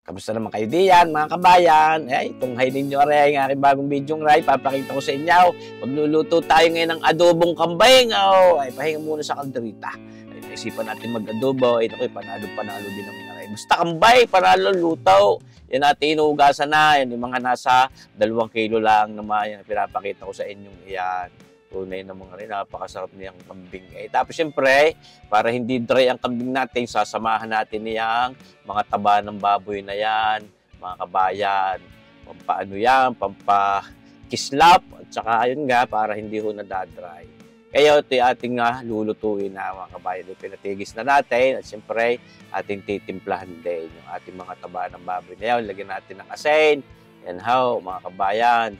Kamusta naman kayo diyan, mga kabayan? Ay, tunghay ninyo rin ang aking bagong video ray. Papakita ko sa inyo. Magluluto tayo ngayon ng adobong kambing. Oh, ay, pahinga muna sa kalderita. Ay, naisipan natin mag-adobo. Ay, naku, panalo din ng ray. Basta kambay, panalo, luto. Yan natin inuugasan na. Yan yung mga nasa 2 kilo lang naman. Yan, pinapakita ko sa inyong iyan. Tunay na mga rin, napakasarap niyang kambing. Eh, tapos siyempre, para hindi dry ang kambing natin, sasamahan natin niyang mga taba ng baboy na yan, mga kabayan. Pampaano yan, pampakislap, at saka ayun nga, para hindi ho nadadry. Kaya ito yung ating lulutuin na mga kabayan. Pinatigis na natin, at siyempre, ating titimplahan din yung ating mga taba ng baboy na yan. Lagyan natin ng asin. Yan ho, mga kabayan.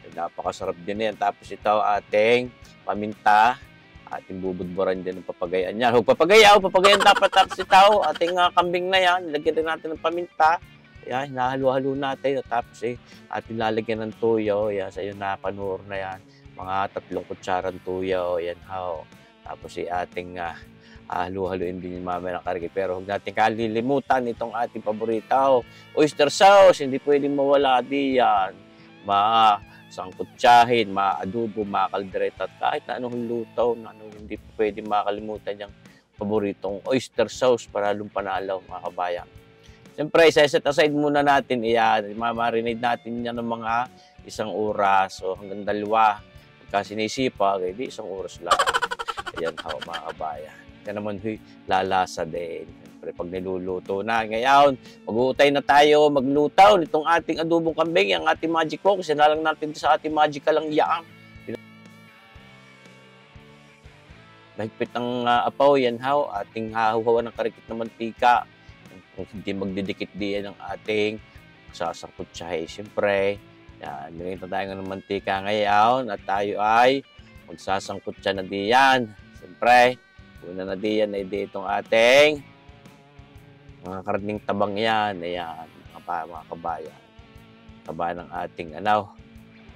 Napakasarap din yan. Tapos ito ating paminta. Ating bubudburan din ng papagayan yan. Huwag papagayan dapat. Tapos ito, ating kambing na yan. Lagyan din natin ng paminta. Yan, hinahalo-halo natin. Tapos ating lalagyan ng tuyo. Yan, sa iyo na panuor na yan. Mga 3 kutsarang tuyo. Yan, ho. Tapos ating halo-haloin din yung mamaya ng karigi. Pero huwag natin kalilimutan itong ating paborito. Oyster sauce. Hindi pwedeng mawala diyan. Sangkutsahin, maadobo, makaldereta, at kahit na anong luto, na hindi pwede makalimutan yung paboritong oyster sauce para panalo, mga kabayan. Siyempre, set aside muna natin iyan. Mamarinate natin yan ng mga 1 oras o hanggang 2. Pagka sinisipa, di 1 oras lang. Ayan ho, mga kabayan. Yan naman lalasa din. Siyempre, pag niluluto na. Ngayon, mag-uutay na tayo, maglutaw nitong ating adobong kambing, ang ating magic cook. Sinalang natin sa ating magical lang yaang. Mahigpit ang apaw, yan ho. Ating hahuhawan ng karikit na mantika. Kung hindi magdidikit diyan ang ating sasangkutsahe. Siyempre, yan, nilagyan tayo ng mantika ngayon at tayo ay magsasangkutsa na diyan. Siyempre, una na diyan ay ditong ating mga karning tabang yan. Ayan, mga kabayan. Taba ng ating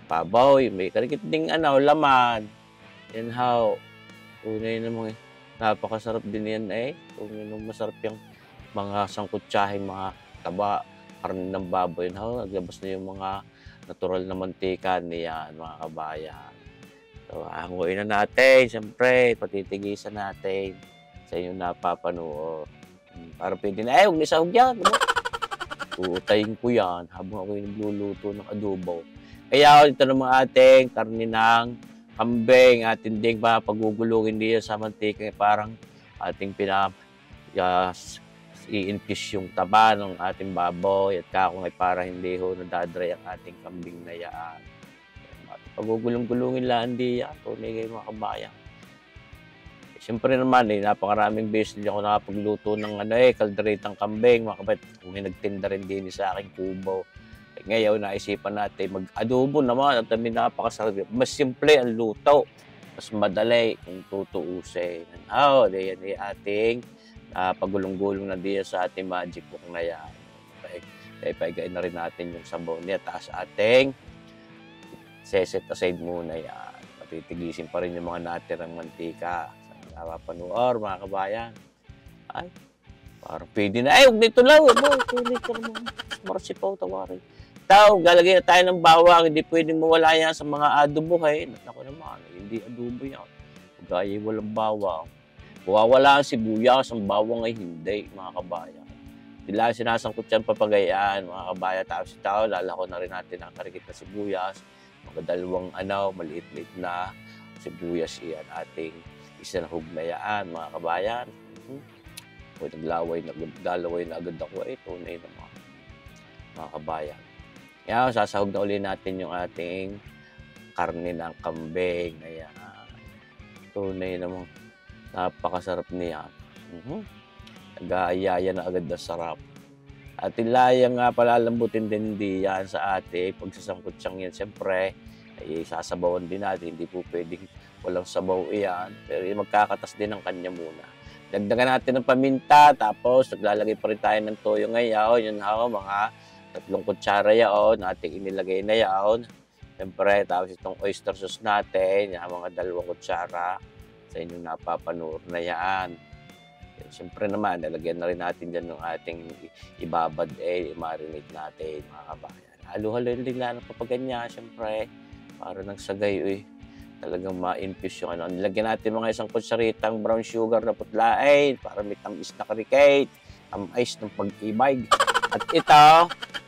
pabaw. May karikit ding laman. Yan how. Tunay namang napakasarap din yan Tunay namang masarap yung mga sangkutsahing mga taba, karne ng baboy. Yan how. Naglabas na yung mga natural na mantika niyan, mga kabayan. So, hanguin na natin. Siyempre, patitigisan natin sa inyong napapanood. Para pwede na, huwag nisahog yan. Uutayin ko yan habang ako yung nagluluto ng adobo. Kaya ito naman ating karne ng kambing. Ating ding pagugulungin diyan sa mantika. Parang ating i-infuse yung taba ng ating baboy. At kakong para hindi ho nadadry ang ating kambing na yan. Pagugulong-gulungin lang diyan. Tunay kayo mga kabayan. Siyempre naman, napakaraming beses din ako nakapagluto ng kalderetang kambing. Mga kapatid, kung may nagtinda rin din sa aking kubo. Ngayon, naisipan natin mag-adobo naman at napakasarap. Mas simple ang luto. Mas madali kung tutuusin. Yan ating pagulong-gulong na diyan sa ating magic book na yan. Paigain na rin natin yung sabaw niya. Taas ating set aside muna yan. Patitigisin pa rin yung mga natirang mantika. Panuor, mga kabayan. Ay, parang pwede na. Huwag dito lang. Pwede ka naman. Marasipaw, tawarin. Galagay na tayo ng bawang. Hindi pwedeng mawala yan sa mga adobo. Naku naman, hindi adobo yan. Gaya walang bawang. Mawawala ang sibuyas, ang bawang ay hindi, mga kabayan. Sila sinasangkot yan papagayaan, mga kabayan. Tapos ito, lalako na rin natin ang karikit na sibuyas. Mga 2 maliit-liit na sibuyas yan ating isinahog na yan, mga kabayan. Naglalaway na agad ako. Tunay na mga kabayan. Yan, sasahog na uli natin yung ating karne ng kambing. Ayan. Tunay namang napakasarap niya. Nag-aayaya na agad na sarap. At ilayang palalambutin din diyan sa ating pagsasangkutsang yan. Siyempre, sasabawan din natin. Hindi po pwedeng walang sabaw iyan. Pero magkakatas din ang kanya muna. Dagdagan natin ng paminta. Tapos, naglalagay pa rin tayo ng toyo ngayon. Yun mga 3 kutsara yaon. Ating inilagay na yaon. Siyempre, tapos itong oyster sauce natin. Mga 2 kutsara. Sa inyong napapanood na yan. Siyempre naman, nalagyan na rin natin dyan ng ating ibabad, i-marinate natin, mga kabayan. Halo-halo din lang kapag ganyan, siyempre, para nang sagay, talagang ma-infuse yung ano. Nilagyan natin mga isang kutsaritang brown sugar na putlain para may tamis na karikate, tamis ng pag-ibig. At ito,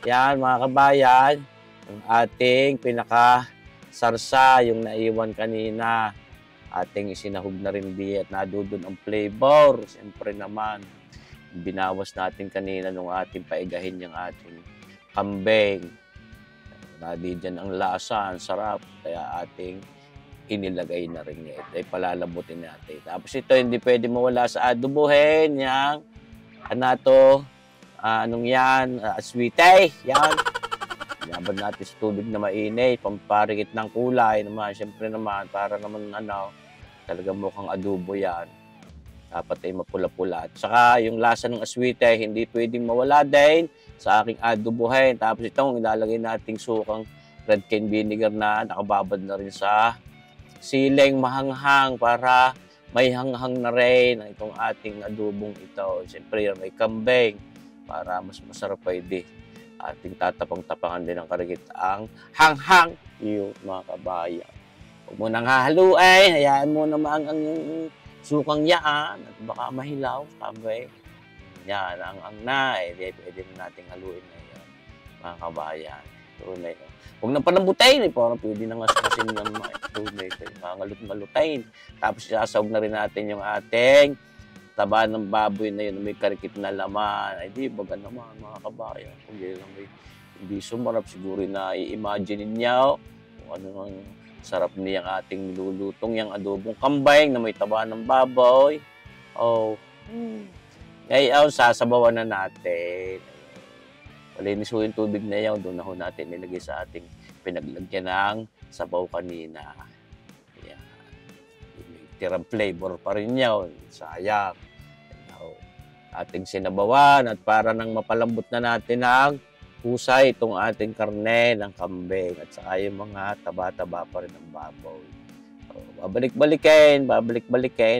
yan mga kabayan, ang ating pinaka-sarsa, yung naiwan kanina. Ating isinahog na rin di at nadudun ang flavor. Siyempre naman, binawas natin kanina nung ating paigahin yung ating kambing. Nadi dyan ang lasa, ang sarap. Kaya ating inilagay na rin ito. Ay palalabutin natin. Tapos ito, hindi pwede mawala sa adobohin. Yang, anong yan? Aswite. Yan. Binabad natin sa tubig na mainit. Pamparikit ng kulay naman. Siyempre naman, para naman talagang mukhang adobo yan. Dapat ay mapula-pula. At saka yung lasa ng aswite, hindi pwedeng mawala din sa aking adobohin. Tapos itong ilalagay nating sukang red cane vinegar na nakababad na rin sa siling mahanghang para may hanghang na rin itong ating adobong ito. Siyempre may kambing para mas masarap pwede. Ating tatapang-tapangan din ng karikit ang hanghang yung mga kabayan. Huwag mo nang hahaluin, hayaan mo naman ang sukang yaan at baka mahilaw, sabi. Yan, ang na, pwede na nating haluin ngayon, mga kabayan. Tunay. Huwag nang palambutin, parang pwede na ngasmasin ng mga tunay, pangalut-malutain. Tapos sasawag na rin natin yung ating taba ng baboy na yun, may karikit na laman. Ay di, baga naman, mga kabayan. Kung hindi sumarap, siguro na i-imagine niyo kung ano ang sarap niyang ating nilulutong yung adobong kambing na may taba ng baboy. Ngayon, sasabawan na natin. Malinis yung tubig na yan, doon na ho natin nilagay sa ating pinaglagyan ng sabaw kanina. Yan. May tirang flavor pa rin yun. Sayang. Ating sinabawan at para nang mapalambot na natin ang husay itong ating karne ng kambing at saka yung mga taba-taba pa rin ng baboy. Babalik-balikin,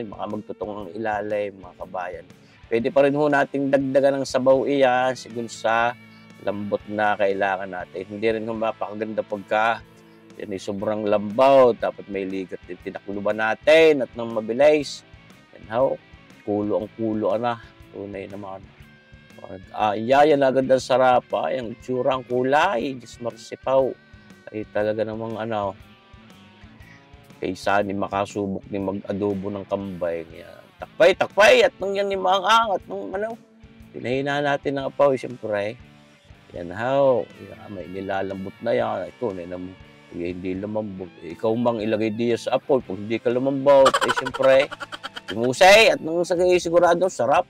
baka magtutong ang ilalim, mga kabayan. Pwede pa rin ho nating dagdagan ng sabaw iyan siguro sa lambot na kailangan natin. Hindi rin ho mapakaganda pagka yan ay sobrang lambaw, dapat may ligat din tinakluban natin at nang mabilis. Yan ho, kulo ang kulo na. Tunay naman. Yan agad ang sarap. Yung itsura, ang kulay. Diyos marsipaw. Ay talaga namang kaysa ni makasubok ni mag-adobo ng kambay. Takpay. At nung yan ni maangang. At nung pinahina natin ng apaw. Siyempre, yan how. May nilalambot na yan. Ito, hindi lumambot. Ikaw mang ilagay diya sa apoy. Kung hindi ka lumambot, siyempre, tumusay. At nung sigurado, sarap.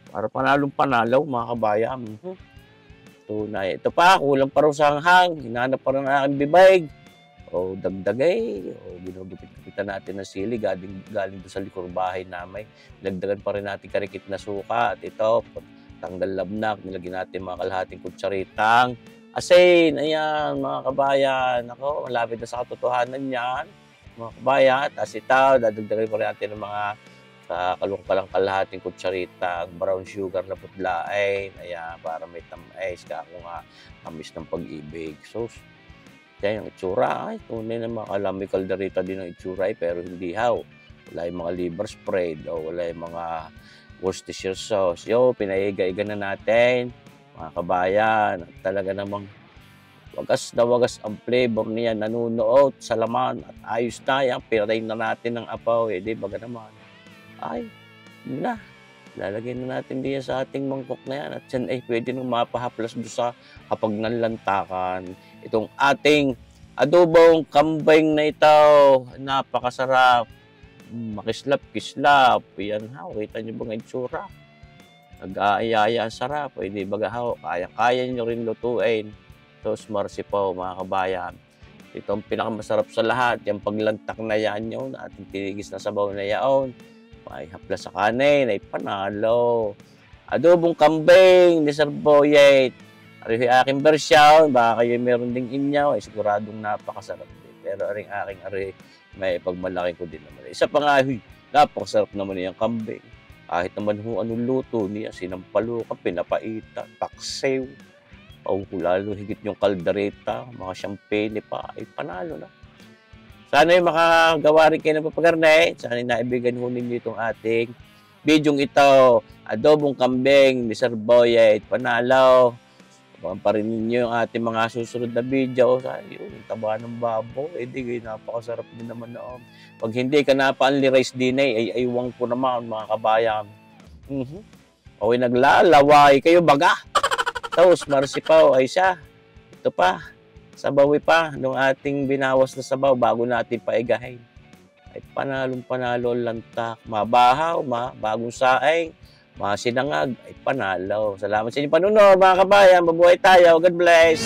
Para panalong-panalaw, mga kabayan. Tunay. Ito pa, kulang pa rin sa hanghang. Hinanap pa rin ang aking bibig. Dagdagay. Ginugupit-gupitan natin ng sili. Galing doon sa likod bahay namin. Dagdagan pa rin natin karikit na suka. At ito, tanggal labnak. Nilagyan natin mga kalahating kutsaritang asin. Ayan, mga kabayan. Ako, malapit na sa katotohanan yan. Mga kabayan. Tapos ito, dadagdagan pa rin natin ng mga kalungkalang kalahating kutsarita, brown sugar na putlain, ayan, para may tamis, kako nga, tamis ng pag-ibig. So, yan yung itsura, tunay na alam, may kalderita din ng itsura, pero hindi how. Wala yung mga liver spread, wala yung mga Worcestershire sauce. Pinaiga-iga na natin, mga kabayan, at talaga namang wagas na wagas ang flavor niya, nanunuot sa laman, at ayos na yan, pirain na natin ng apaw, di baga naman. Ay, na. Lalagyan na natin diyan sa ating mangkok na yan. At yan ay pwede nang mapahaplas doon sa kapag nanlantakan. Itong ating adobong kambing na ito. Napakasarap. Makislap-kislap. Yan ha. Kita niyo ba ang itsura? Nag-aayaya ang sarap. Pwede baga ha. Kaya niyo rin lutuin. Ito, marsipaw, mga kabayan. Ito ang pinakamasarap sa lahat. Yung paglantak na yan yun. Ating tinigis na sabaw na yaon. Ay haplas sa kanin, ay panalo. Adobong kambing ni Sir Boyet. Ari aking bersyon, baka kayo meron ding inyaw, ay siguradong napakasarap din. Pero aring aking may pagmalaki ko din naman. Isa pa nga, napakasarap naman yung kambing. Kahit naman kung anong luto niya, sinampalukan, pinapaitan, paksiw, o lalo higit yung kaldereta, mga champagne pa, ay panalo na. Sana ay makagawa rin kayo ng papagarne. Sana ay naibigan ho ninyo itong ating bidyong ito. Adobong kambing ni Sir Boyet, panalo. Abangan pa rin ninyo yung ating mga susunod na video. Yun, taba ng babo. Di, napakasarap din naman noon. Pag hindi ka napa-only rice din ay aywang ko naman, mga kabayan. O naglalaway kayo baga. Tapos marsipaw ay siya. Ito pa. Sabawi pa nung ating binawas na sabaw bago natin paigahin. Ay panalong-panalo ang lantak. Mabahaw, bagong saing, masinangag, ay panalo. Salamat sa inyong panunod mga kabayan. Mabuhay tayo. God bless.